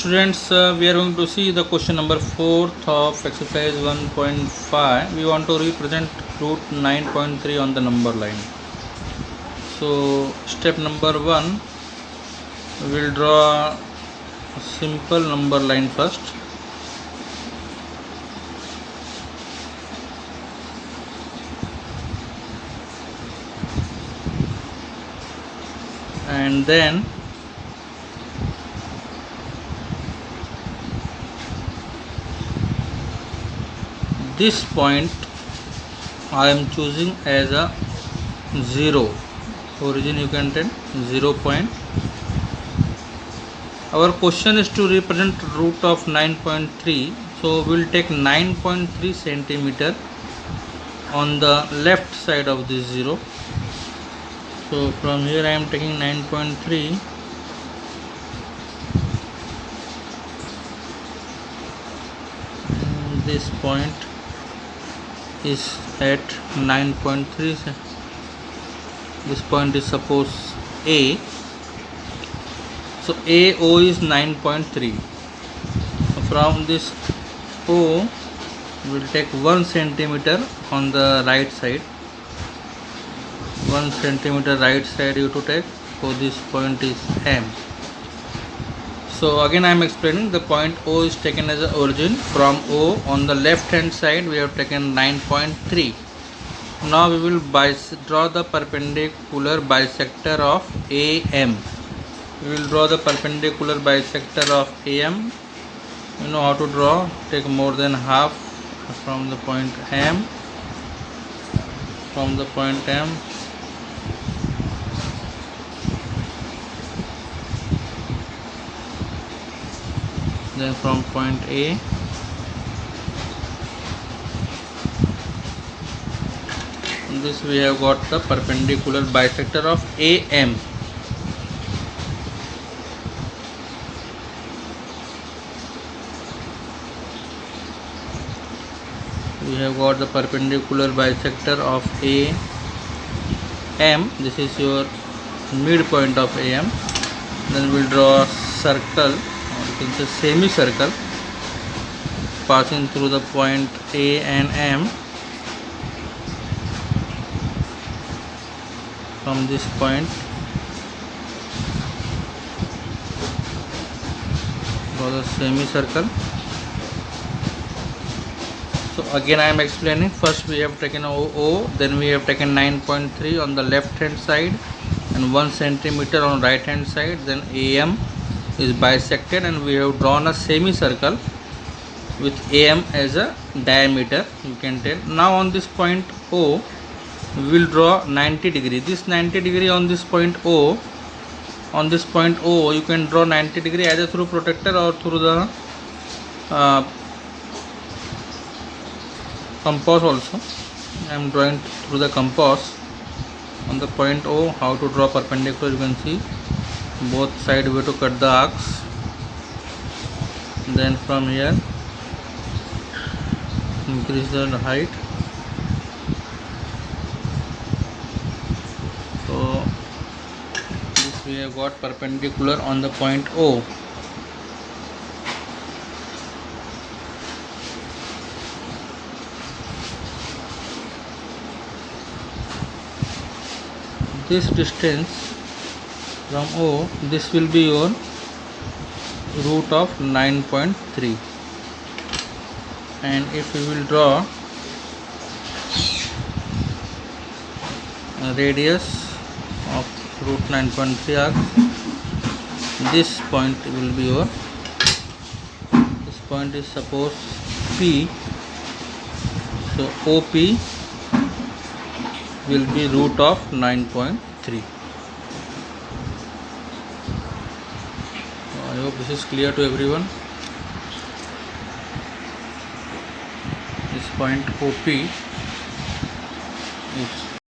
Students, we are going to see the question number 4th of exercise 1.5. We want to represent root 9.3 on the number line. So, step number 1, we will draw a simple number line first. And then this point I am choosing as a 0. Origin you can take 0 point. Our question is to represent root of 9.3. So we will take 9.3 centimeter on the left side of this 0. So from here I am taking 9.3. This point is at 9.3. This point is suppose A. So AO is 9.3. From this O we will take 1 centimeter on the right side. 1 centimeter right side you to take. So this point is M. So again I am explaining, the point O is taken as a origin. From O on the left hand side we have taken 9.3. Now we will draw the perpendicular bisector of AM. We will draw the perpendicular bisector of AM. You know how to draw. Take more than half from the point M. From the point M. Then from point A, this we have got the perpendicular bisector of AM. We have got the perpendicular bisector of AM. This is your midpoint of AM. Then we will draw a circle, you can say semicircle, passing through the point A and M. From this point draw the semicircle. So again I am explaining. First we have taken OO, then we have taken 9.3 on the left hand side and 1 centimeter on right hand side. Then AM is bisected and we have drawn a semicircle with AM as a diameter, you can tell. Now on this point O we will draw 90 degree. This 90 degree on this point O, you can draw 90 degree either through protractor or through the compass also. I am drawing through the compass on the point O. How to draw perpendicular you can see. Both side we have to cut the arcs. Then from here increase the height. So this we have got perpendicular on the point O. This distance from O, this will be your root of 9.3. And if we will draw a radius of root 9.3 arc, this point will be your, this point is suppose P. So OP will be root of 9.3. I hope this is clear to everyone. This point OP is